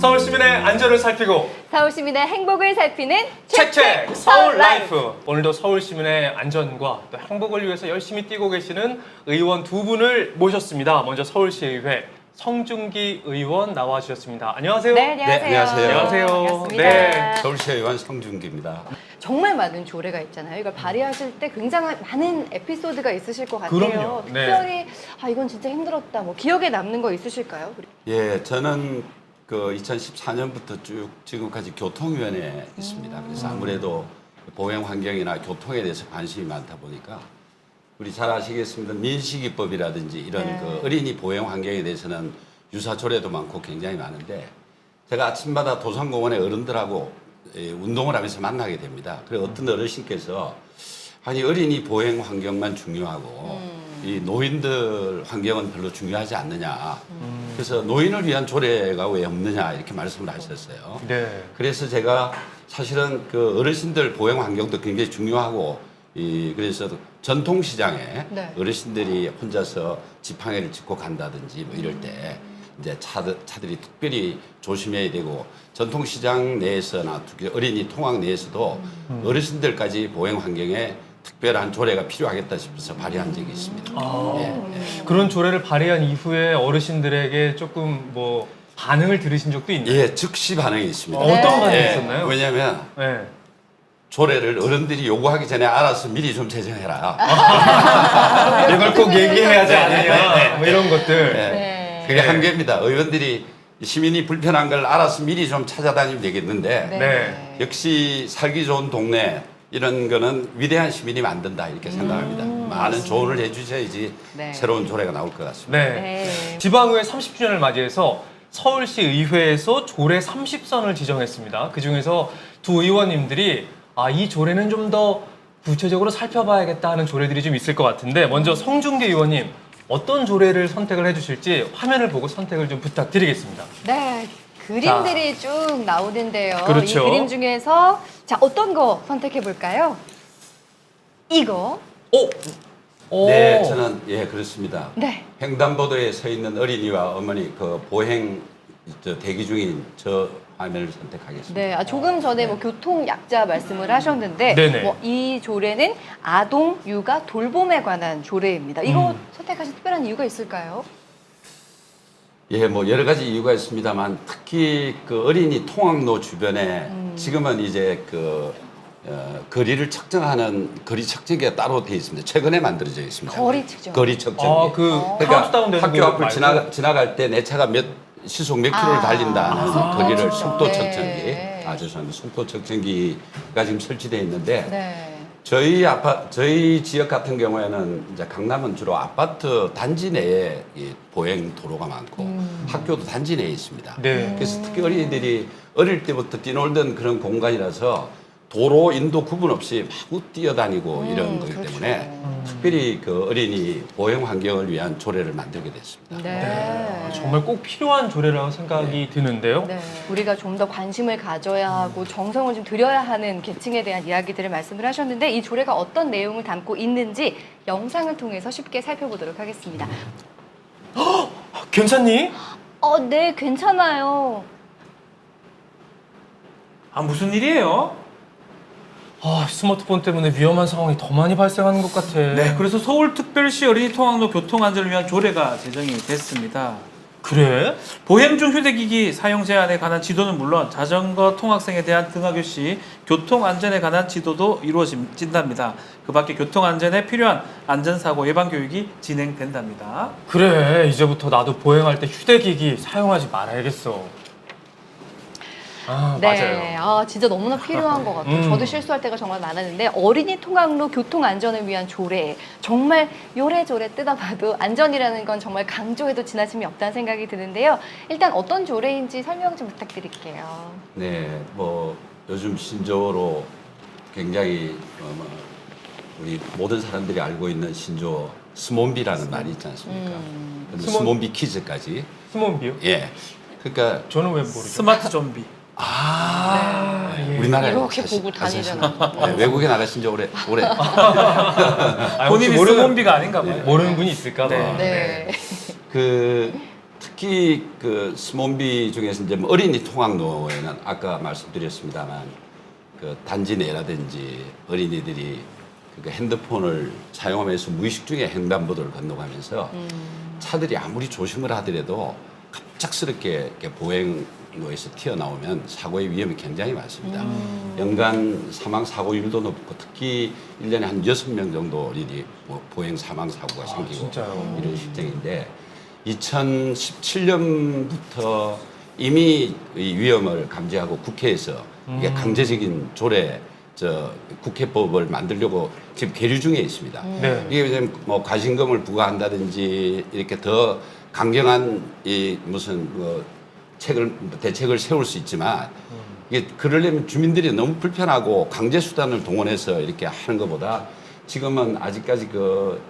서울 시민의 안전을 살피고 서울 시민의 행복을 살피는 책책 서울 라이프. 오늘도 서울 시민의 안전과 또 행복을 위해서 열심히 뛰고 계시는 의원 두 분을 모셨습니다. 먼저 서울시의회 성중기 의원 나와주셨습니다. 안녕하세요. 네, 안녕하세요. 네, 안녕하세요. 안녕하세요. 반갑습니다. 네. 서울시 의원 성중기입니다. 정말 많은 조례가 있잖아요. 이걸 발의하실 때 굉장히 많은 에피소드가 있으실 것 같아요. 그럼요. 네. 특별히 이건 진짜 힘들었다. 뭐 기억에 남는 거 있으실까요? 예, 저는 그 2014년부터 쭉 지금까지 교통위원회에 있습니다. 그래서 아무래도 보행 환경이나 교통에 대해서 관심이 많다 보니까 우리 잘 아시겠습니다. 민식이법이라든지 이런 네. 그 어린이 보행 환경에 대해서는 유사 조례도 많고 굉장히 많은데 제가 아침마다 도산공원에 어른들하고 운동을 하면서 만나게 됩니다. 그리고 어떤 어르신께서 아니 어린이 보행 환경만 중요하고 이 노인들 환경은 별로 중요하지 않느냐. 그래서 노인을 위한 조례가 왜 없느냐 이렇게 말씀을 하셨어요. 네. 그래서 제가 사실은 그 어르신들 보행 환경도 굉장히 중요하고 그래서 전통시장에 네. 어르신들이 혼자서 지팡이를 짚고 간다든지 뭐 이럴 때 이제 차들이 특별히 조심해야 되고 전통시장 내에서나 특히 어린이 통학 내에서도 어르신들까지 보행 환경에 특별한 조례가 필요하겠다 싶어서 발의한 적이 있습니다. 그런 조례를 발의한 이후에 어르신들에게 조금 뭐 반응을 들으신 적도 있나요? 예, 즉시 반응이 있습니다. 어떤 반응이 예, 있었나요? 왜냐하면 네. 조례를 어른들이 요구하기 전에 알아서 미리 좀 제정해라. 이걸 꼭 얘기해야 하지 않느냐 뭐 이런 것들. 네. 네. 그게 한계입니다. 의원들이 시민이 불편한 걸 알아서 미리 좀 찾아다니면 되겠는데 네. 역시 살기 좋은 동네 이런 거는 위대한 시민이 만든다 이렇게 생각합니다. 많은 조언을 해주셔야지 네. 새로운 조례가 나올 것 같습니다. 네. 네. 지방의회 30주년을 맞이해서 서울시 의회에서 조례 30선을 지정했습니다. 그중에서 두 의원님들이 이 조례는 좀 더 구체적으로 살펴봐야겠다 하는 조례들이 좀 있을 것 같은데 먼저 성중기 의원님 어떤 조례를 선택을 해주실지 화면을 보고 선택을 좀 부탁드리겠습니다. 네. 그림들이 쭉 나오는데요. 그렇죠. 이 그림 중에서 자 어떤 거 선택해 볼까요? 이거. 오! 네, 저는 예 그렇습니다. 네. 횡단보도에 서 있는 어린이와 어머니 그 보행 대기 중인 저 화면을 선택하겠습니다. 네, 조금 전에 뭐 교통 약자 말씀을 하셨는데 네네. 뭐 이 조례는 아동 육아 돌봄에 관한 조례입니다. 이거 선택하신 특별한 이유가 있을까요? 예, 뭐 여러 가지 이유가 있습니다만 특히 그 어린이 통학로 주변에 지금은 이제 거리를 측정하는 거리 측정기가 따로 되어 있습니다. 최근에 만들어져 있습니다. 거리 측정. 거리 측정기. 카운트다운 그러니까 되는 학교 거 앞을 말고? 지나갈 때 내 차가 시속 몇 킬로를 달린다는 거리를 측정. 속도 네. 측정기. 죄송합니다. 속도 측정기가 지금 설치되어 있는데 네. 저희 지역 같은 경우에는 이제 강남은 주로 아파트 단지 내에 이 보행 도로가 많고 학교도 단지 내에 있습니다. 네. 그래서 특히 어린이들이 어릴 때부터 뛰놀던 그런 공간이라서 도로 인도 구분 없이 마구 뛰어다니고 이런 거기 그렇죠. 때문에 특별히 그 어린이 보행 환경을 위한 조례를 만들게 됐습니다. 네. 정말 꼭 필요한 조례라고 생각이 드는데요. 네. 우리가 좀 더 관심을 가져야 하고 정성을 좀 들여야 하는 계층에 대한 이야기들을 말씀을 하셨는데 이 조례가 어떤 내용을 담고 있는지 영상을 통해서 쉽게 살펴보도록 하겠습니다. 괜찮니? 네, 괜찮아요. 무슨 일이에요? 스마트폰 때문에 위험한 상황이 더 많이 발생하는 것 같아. 네, 그래서 서울특별시 어린이 통학로 교통안전을 위한 조례가 제정이 됐습니다. 그래? 보행 중 휴대기기 사용 제한에 관한 지도는 물론 자전거 통학생에 대한 등하교 시 교통안전에 관한 지도도 이루어진답니다. 그 밖에 교통안전에 필요한 안전사고 예방 교육이 진행된답니다. 그래, 이제부터 나도 보행할 때 휴대기기 사용하지 말아야겠어. 네, 맞아요. 진짜 너무나 필요한 것 같아요. 저도 실수할 때가 정말 많았는데 어린이 통학로 교통 안전을 위한 조례 정말 요래조래 뜯어봐도 안전이라는 건 정말 강조해도 지나침이 없다는 생각이 드는데요. 일단 어떤 조례인지 설명 좀 부탁드릴게요. 네, 뭐 요즘 신조어로 굉장히 우리 모든 사람들이 알고 있는 신조어 스몬비라는 말이 있지 않습니까? 근데 스몬비 퀴즈까지. 스몬비요? 예. 그러니까 저는 왜 모르죠? 스마트 좀비. 예. 우리나라에 이렇게 사실- 보고 사실- 다니잖아. 네, 외국에 나가신 지 오래. 혹시 본인이 스몬비가 아닌가 봐요. 모르는 분이 있을까 봐. 네. 네. 그 특히 그 스몬비 중에서 이제 뭐 어린이 통학로에는 아까 말씀드렸습니다만 그 단지 내라든지 어린이들이 그 핸드폰을 사용하면서 무의식 중에 횡단보도를 건너가면서 차들이 아무리 조심을 하더라도 갑작스럽게 이렇게 보행로에서 튀어나오면 사고의 위험이 굉장히 많습니다. 연간 사망 사고율도 높고 특히 1년에 한 6명 정도 어린이 보행 사망 사고가 생기고 진짜요? 이런 실정인데 2017년부터 이미 이 위험을 감지하고 국회에서 이게 강제적인 조례 국회법을 만들려고 지금 계류 중에 있습니다. 네. 이게 이제 뭐 과징금을 부과한다든지 이렇게 더 강경한 이 무슨 뭐 대책을 세울 수 있지만 이게 그러려면 주민들이 너무 불편하고 강제 수단을 동원해서 이렇게 하는 것보다 지금은 아직까지 그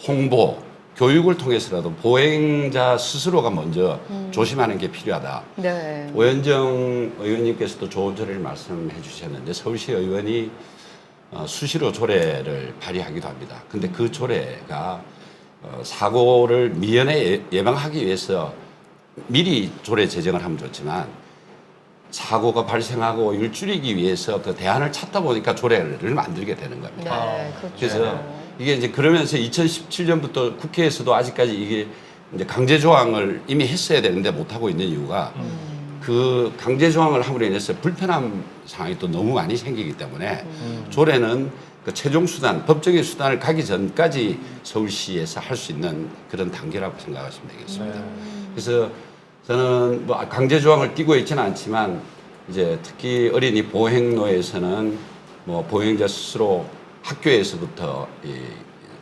홍보 교육을 통해서라도 보행자 스스로가 먼저 조심하는 게 필요하다. 네. 오현정 의원님께서도 좋은 조례를 말씀해 주셨는데 서울시 의원이 수시로 조례를 발의하기도 합니다. 근데 그 조례가 사고를 미연에 예방하기 위해서 미리 조례 제정을 하면 좋지만 사고가 발생하고 이를 줄이기 위해서 그 대안을 찾다 보니까 조례를 만들게 되는 겁니다. 네, 그렇죠. 그래서 이게 이제 그러면서 2017년부터 국회에서도 아직까지 이게 이제 강제 조항을 이미 했어야 되는데 못 하고 있는 이유가 그 강제 조항을 함으로 인해서 불편한 상황이 또 너무 많이 생기기 때문에 조례는 그 최종 수단, 법적인 수단을 가기 전까지 서울시에서 할 수 있는 그런 단계라고 생각하시면 되겠습니다. 그래서 저는 뭐 강제 조항을 띄고 있지는 않지만 이제 특히 어린이 보행로에서는 뭐 보행자 스스로 학교에서부터 이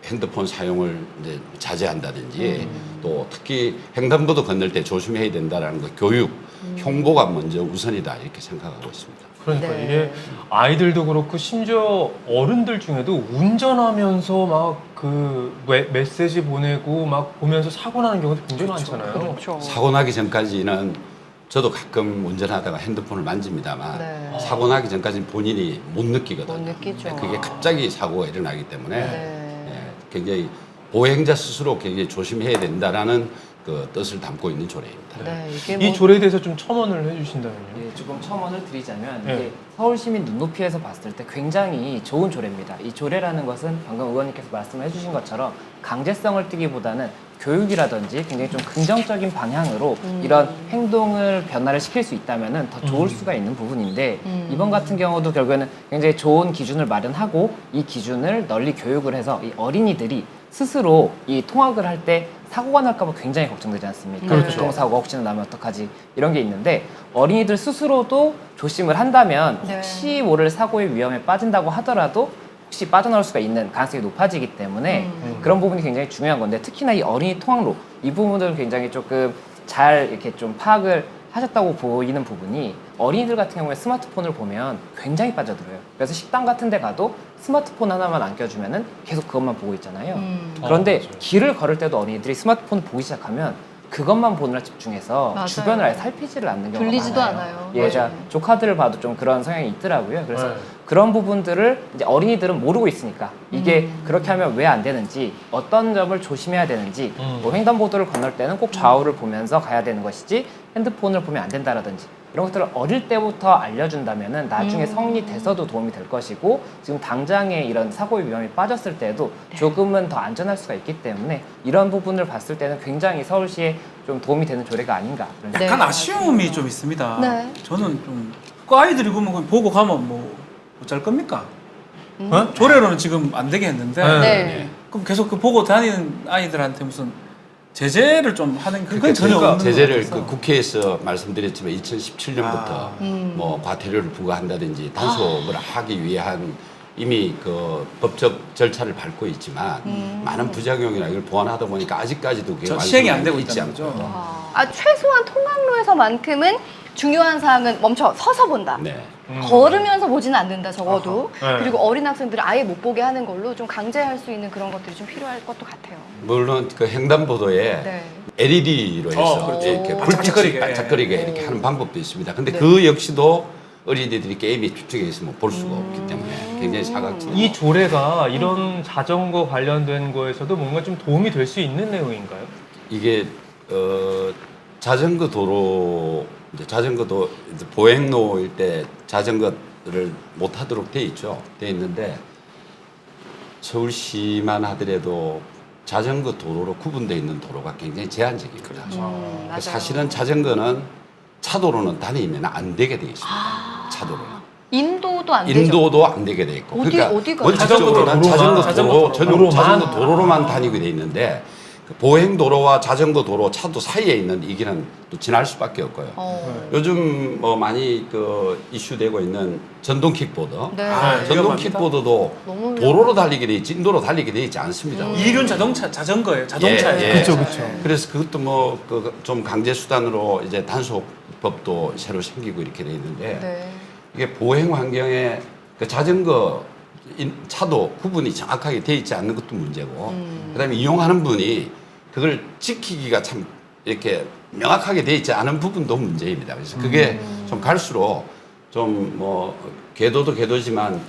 핸드폰 사용을 이제 자제한다든지 또 특히 횡단보도 건널 때 조심해야 된다라는 거 교육, 홍보가 먼저 우선이다 이렇게 생각하고 있습니다. 그러니까 네. 이게 아이들도 그렇고 심지어 어른들 중에도 운전하면서 막 그 메시지 보내고 막 보면서 사고 나는 경우도 굉장히 많잖아요. 그렇죠. 사고 나기 전까지는 저도 가끔 운전하다가 핸드폰을 만집니다만 네. 사고 나기 전까지는 본인이 못 느끼거든요. 못 느끼죠. 그게 갑자기 사고가 일어나기 때문에 네. 예, 굉장히 보행자 스스로 굉장히 조심해야 된다라는 그 뜻을 담고 있는 조례입니다. 네, 이게 이 조례에 대해서 좀 첨언을 해주신다면요. 예, 조금 첨언을 드리자면 네. 이게 서울시민 눈높이에서 봤을 때 굉장히 좋은 조례입니다. 이 조례라는 것은 방금 의원님께서 말씀해 주신 것처럼 강제성을 띠기보다는 교육이라든지 굉장히 좀 긍정적인 방향으로 이런 행동을 변화를 시킬 수 있다면 더 좋을 수가 있는 부분인데 이번 같은 경우도 결국에는 굉장히 좋은 기준을 마련하고 이 기준을 널리 교육을 해서 이 어린이들이 스스로 이 통학을 할 때 사고가 날까봐 굉장히 걱정되지 않습니까? 그렇죠. 교통사고가 혹시나 나면 어떡하지? 이런 게 있는데 어린이들 스스로도 조심을 한다면 네. 혹시 모를 사고의 위험에 빠진다고 하더라도 혹시 빠져나올 수가 있는 가능성이 높아지기 때문에 그런 부분이 굉장히 중요한 건데 특히나 이 어린이 통학로 이 부분을 굉장히 조금 잘 이렇게 좀 파악을 하셨다고 보이는 부분이 어린이들 같은 경우에 스마트폰을 보면 굉장히 빠져들어요. 그래서 식당 같은 데 가도 스마트폰 하나만 안 껴주면은 계속 그것만 보고 있잖아요. 그런데 맞아요. 길을 걸을 때도 어린이들이 스마트폰을 보기 시작하면 그것만 보느라 집중해서 맞아요. 주변을 아예 살피지를 않는 경우가 들리지도 많아요. 않아요. 예, 제가 맞아요. 조카들을 봐도 좀 그런 성향이 있더라고요. 그래서 네. 그런 부분들을 이제 어린이들은 모르고 있으니까 이게 그렇게 하면 왜 안 되는지 어떤 점을 조심해야 되는지 뭐 횡단보도를 건널 때는 꼭 좌우를 보면서 가야 되는 것이지 핸드폰을 보면 안 된다라든지 이런 것들을 어릴 때부터 알려준다면은 나중에 성인이 돼서도 도움이 될 것이고 지금 당장에 이런 사고의 위험이 빠졌을 때도 조금은 더 안전할 수가 있기 때문에 이런 부분을 봤을 때는 굉장히 서울시에 좀 도움이 되는 조례가 아닌가 그런 네. 약간 아쉬움이 좀 있습니다. 네. 저는 좀 그 아이들이 그러면 그냥 보고 가면 뭐 어쩔 겁니까? 어? 조례로는 지금 안 되게 했는데 네. 그럼 계속 그 보고 다니는 아이들한테 무슨 제재를 좀 하는 그건 전혀 그러니까 없는 제재를 것 같아서. 그 국회에서 말씀드렸지만 2017년부터 뭐 과태료를 부과한다든지 단속을 하기 위한 이미 그 법적 절차를 밟고 있지만 많은 부작용이나 이걸 보완하다 보니까 아직까지도 그게 시행이 안 완성이 되고 있지 있다는 거죠. 않고요. 최소한 통학로에서만큼은 중요한 사항은 멈춰 서서 본다. 네. 걸으면서 보지는 않는다 적어도. 아하. 네. 그리고 어린 학생들을 아예 못 보게 하는 걸로 좀 강제할 수 있는 그런 것들이 좀 필요할 것도 같아요. 물론 그 횡단보도에 네. LED로 해서 그렇죠. 이렇게 반짝거리게. 반짝거리게 오. 이렇게 하는 방법도 있습니다. 근데 네. 그 역시도 어린이들이 게임에 집중해 있으면 볼 수가 없기 때문에 굉장히 사각지대. 이 조례가 이런 자전거 관련된 거에서도 뭔가 좀 도움이 될 수 있는 내용인가요? 이게 자전거 도로 이제 자전거도 이제 보행로일 때 자전거를 못 타도록 돼 있죠. 돼 있는데 서울시만 하더라도 자전거 도로로 구분되어 있는 도로가 굉장히 제한적입니다. 맞아요. 사실은 자전거는 차도로는 다니면 안 되게 돼 있습니다. 차도로는. 인도도 안 되죠. 인도도 안 되게 돼 있고. 어디- 그러니까 어디가 원칙적으로는 자전거 자전거 도로만. 도로, 자전거 도로로만 다니게 돼 있는데 그 보행 도로와 자전거 도로 차도 사이에 있는 이 길은 또 지날 수밖에 없고요. 요즘 뭐 많이 그 이슈되고 있는 전동 킥보드. 네. 전동 위험합니다. 킥보드도 너무 도로로 달리게 돼 있지 인도로 달리게 돼 있지 않습니다. 이륜 자전거예요. 자동차예요. 예, 예. 그쵸, 그쵸. 그래서 그것도 뭐 그 좀 강제 수단으로 이제 단속법도 새로 생기고 이렇게 돼 있는데 네. 이게 보행 환경에 그 자전거 차도 구분이 정확하게 돼 있지 않는 것도 문제고 그다음에 이용하는 분이 그걸 지키기가 참 이렇게 명확하게 돼 있지 않은 부분도 문제입니다. 그래서 그게 좀 갈수록 좀 뭐 궤도도 궤도지만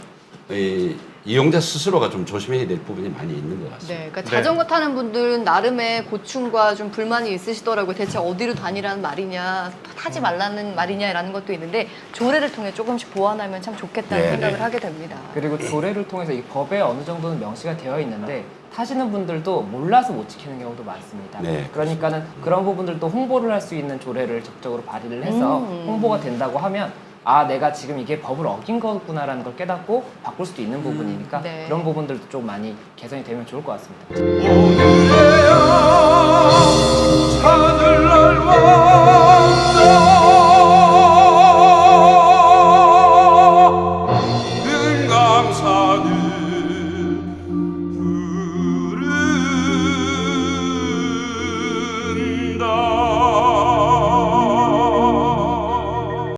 이 이용자 스스로가 좀 조심해야 될 부분이 많이 있는 것 같습니다. 네, 그러니까 자전거 타는 분들은 나름의 고충과 좀 불만이 있으시더라고요. 대체 어디로 다니라는 말이냐, 타지 말라는 말이냐라는 것도 있는데 조례를 통해 조금씩 보완하면 참 좋겠다는 네, 생각을 네. 하게 됩니다. 그리고 조례를 통해서 이 법에 어느 정도는 명시가 되어 있는데 타시는 분들도 몰라서 못 지키는 경우도 많습니다. 네, 그러니까는 그런 부분들도 홍보를 할 수 있는 조례를 적극적으로 발의를 해서 홍보가 된다고 하면 아 내가 지금 이게 법을 어긴 거구나라는 걸 깨닫고 바꿀 수도 있는 부분이니까 네. 그런 부분들도 좀 많이 개선이 되면 좋을 것 같습니다. 오늘의